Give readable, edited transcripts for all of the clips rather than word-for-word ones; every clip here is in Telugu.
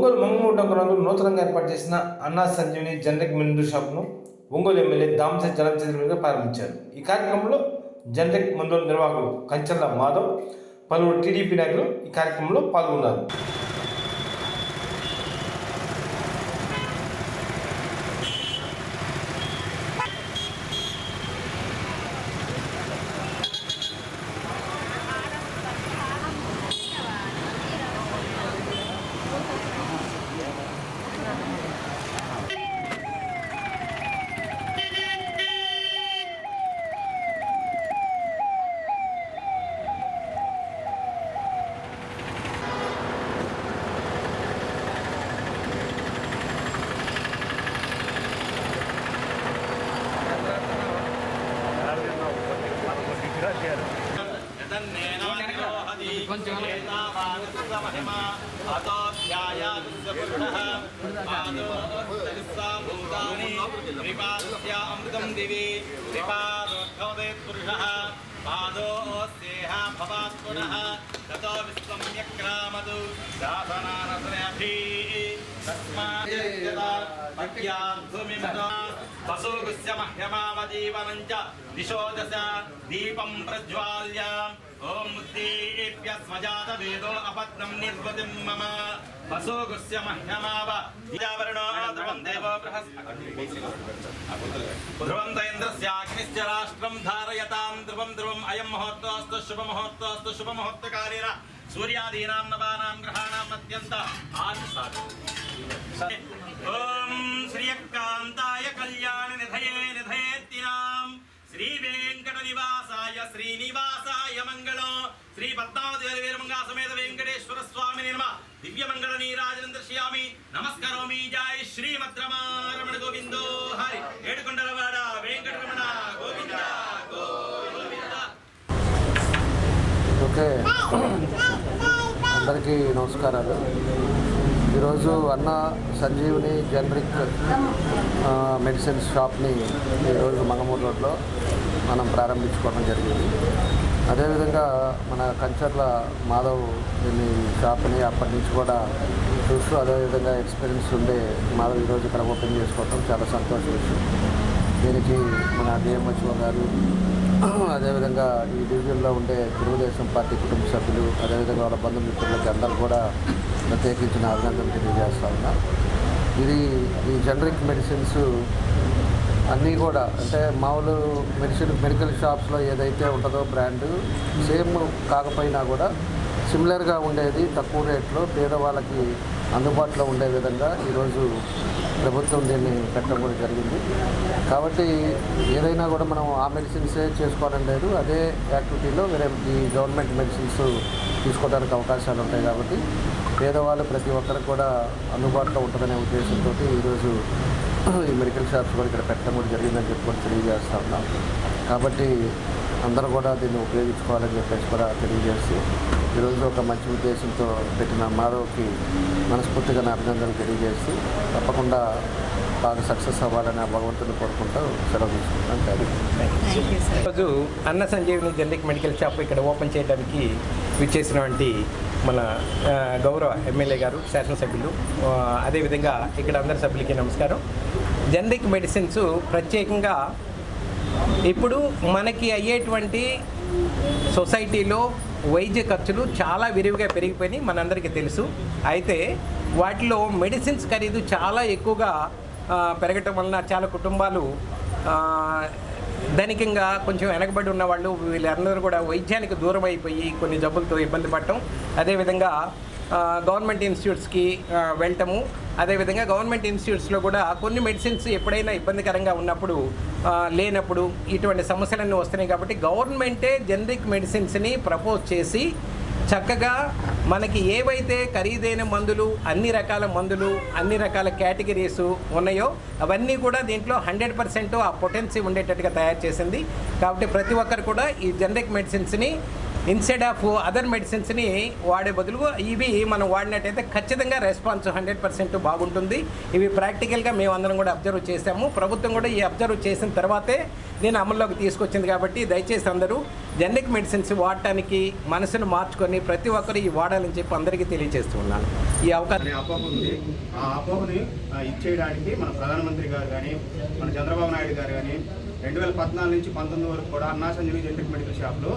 ఒంగోలు మంగమూటంలో నూతనంగా ఏర్పాటు చేసిన అన్నా సంజీవని జనరిక్ మందు షాప్ను ఒంగోలు ఎమ్మెల్యే దామచంద్ర జలంచంద్ర ప్రారంభించారు. ఈ కార్యక్రమంలో జనరిక్ మందుల నిర్వాహకులు కంచర్ల మాధవ్, పలువురు టీడీపీ నాయకులు ఈ కార్యక్రమంలో పాల్గొన్నారు. अमृतं दिवि पुरुषः पादोस्तेह भवात् पुनः ततो विस्सम्यक्रामतु शासनानसनभिः तस्मात् वसुगुस्य मह्यमावजीवनं च दिशो दश दीपं प्रज्वाल्य ओम मुद्दीप्य स्वजात वेदो अपत्नं निर्वतिं मम वसुगुस्य मह्यमाव दिजावरणो ध्रुवं देवो बृहस्पतिः ध्रुवं इन्द्रस्याग्निश्च राष्ट्रं धारयतां ध्रुवं ध्रुवम् अयं मुहूर्तोऽस्तु शुभमुहूर्तोऽस्तु शुभमुहूर्तकालेन सूर्यादीनां नवानां ग्रहाणाम् अत्यन्त ओम श्रीयकान्ताय कल्याण निधये निधयेत्तिनां श्री वेंकट निवासाय श्रीनिवासाय मंगलो श्री पद्मावती वीरमंगा समेत वेंकटेश्वर स्वामी नमः दिव्य मंगल नीराजनं दर्शयामि नमस्करोमि जय श्रीमद्रमारमण गोविंदो हरि ఏడుకొండలవాడ వెంకటరమణ గోవింద గోవింద. ఓకే, అందరికీ నమస్కారాలు. ఈరోజు అన్న సంజీవని జనరిక్ మెడిసిన్స్ షాప్ని ఈరోజు మంగమూరు రోడ్లో మనం ప్రారంభించుకోవడం జరిగింది. అదేవిధంగా మన కంచర్ల మాధవ్ దీన్ని షాప్ని అప్పటి నుంచి కూడా చూస్తూ అదేవిధంగా ఎక్స్పీరియన్స్ ఉండే మాధవ్ ఈరోజు ఇక్కడ ఓపెన్ చేసుకోవడం చాలా సంతోషం విషయం. దీనికి మన డిఎంహెచ్ఓ గారు, అదేవిధంగా ఈ డివిజన్లో ఉండే తెలుగుదేశం పార్టీ కుటుంబ సభ్యులు, అదేవిధంగా వాళ్ళ బంధుమిత్రులకి అందరూ కూడా ప్రత్యేకించిన అభినందనలు తెలియజేస్తా ఉన్నా. ఈ జనరిక్ మెడిసిన్స్ అన్నీ కూడా అంటే మామూలు మెడికల్ షాప్స్లో ఏదైతే ఉంటుందో బ్రాండ్ సేమ్ కాకపోయినా కూడా సిమిలర్గా ఉండేది, తక్కువ రేట్లో పేదవాళ్ళకి అందుబాటులో ఉండే విధంగా ఈరోజు ప్రభుత్వం దీన్ని పెట్టడం కూడా జరిగింది. కాబట్టి ఏదైనా కూడా మనం ఆ మెడిసిన్సే చేసుకోవాలని లేదు, అదే యాక్టివిటీలో వేరే ఈ గవర్నమెంట్ మెడిసిన్స్ తీసుకోవడానికి అవకాశాలు ఉంటాయి. కాబట్టి పేదవాళ్ళు ప్రతి ఒక్కరికి కూడా అందుబాటులో ఉంటుందనే ఉద్దేశంతో ఈరోజు ఈ మెడికల్ షాప్స్ కూడా ఇక్కడ పెట్టడం కూడా జరిగిందని చెప్పి తెలియజేస్తా ఉన్నాం. కాబట్టి అందరూ కూడా దీన్ని ఉపయోగించుకోవాలని చెప్పేసి కూడా తెలియజేస్తూ ఈరోజు ఒక మంచి ఉద్దేశంతో పెట్టిన మాధవ్కి మనస్ఫూర్తిగా నా అభినందనలు తెలియజేస్తూ తప్పకుండా బాగా సక్సెస్ అవ్వాలని భగవంతుని కోరుకుంటూ సెలవు తీసుకుంటాను. ఈరోజు అన్న సంజీవని జనరిక్ మెడికల్ షాప్ ఇక్కడ ఓపెన్ చేయడానికి విచ్చేసినటువంటి మన గౌరవ ఎమ్మెల్యే గారు, శాసనసభ్యులు, అదేవిధంగా ఇక్కడ అందరి సభ్యులకి నమస్కారం. జనరిక్ మెడిసిన్స్ ప్రత్యేకంగా ఇప్పుడు మనకి అయ్యేటువంటి సొసైటీలో వైద్య ఖర్చులు చాలా విరివిగా పెరిగిపోయినాయి, మనందరికీ తెలుసు. అయితే వాటిలో మెడిసిన్స్ ఖరీదు చాలా ఎక్కువగా పెరగటం వలన చాలా కుటుంబాలు ధనికంగా కొంచెం వెనకబడి ఉన్నవాళ్ళు వీళ్ళందరూ కూడా వైద్యానికి దూరం అయిపోయి కొన్ని జబ్బులతో ఇబ్బంది పడటం, అదేవిధంగా గవర్నమెంట్ ఇన్స్టిట్యూట్స్కి వెళ్ళటము, అదేవిధంగా గవర్నమెంట్ ఇన్స్టిట్యూట్స్లో కూడా కొన్ని మెడిసిన్స్ ఎప్పుడైనా ఇబ్బందికరంగా ఉన్నప్పుడు లేనప్పుడు ఇటువంటి సమస్యలన్నీ వస్తున్నాయి. కాబట్టి గవర్నమెంటే జనరిక్ మెడిసిన్స్ని ప్రపోజ్ చేసి చక్కగా మనకి ఏవైతే ఖరీదైన మందులు, అన్ని రకాల మందులు, అన్ని రకాల కేటగిరీస్ ఉన్నాయో అవన్నీ కూడా దీంట్లో 100% ఆ పొటెన్సీ ఉండేటట్టుగా తయారు చేసింది. కాబట్టి ప్రతి ఒక్కరు కూడా ఈ జనరిక్ మెడిసిన్స్ని ఇన్స్టెడ్ ఆఫ్ అదర్ మెడిసిన్స్ని వాడే బదులు ఇవి మనం వాడినట్టయితే ఖచ్చితంగా రెస్పాన్స్ 100% బాగుంటుంది. ఇవి ప్రాక్టికల్గా మేమందరం కూడా అబ్జర్వ్ చేసాము. ప్రభుత్వం కూడా ఈ అబ్జర్వ్ చేసిన తర్వాతే నేను అమల్లోకి తీసుకొచ్చింది. కాబట్టి దయచేసి అందరూ జనరిక్ మెడిసిన్స్ వాడటానికి మనసును మార్చుకొని ప్రతి ఒక్కరు ఈ వాడాలని చెప్పి అందరికీ తెలియజేస్తున్నాను. ఈ అవకాశం అనే అపోహ ఉంది. ఆ అపోహని ఇచ్చేయడానికి మన ప్రధానమంత్రి గారు కానీ మన చంద్రబాబు నాయుడు గారు కానీ 2014 నుంచి 19 వరకు కూడా అన్నా సంజీవని జనరిక్ మెడికల్ షాప్లో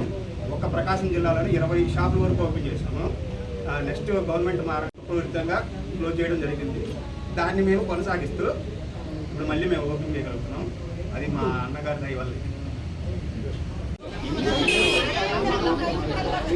ఒక్క ప్రకాశం జిల్లాలోనే 20 షాపుల వరకు ఓపెన్ చేశాము. నెక్స్ట్ గవర్నమెంట్ పూరితంగా క్లోజ్ చేయడం జరిగింది. దాన్ని మేము కొనసాగిస్తూ ఇప్పుడు మళ్ళీ మేము ఓపెన్ చేయగలుగుతున్నాం. అది మా అన్నగారి దయ వల్ల.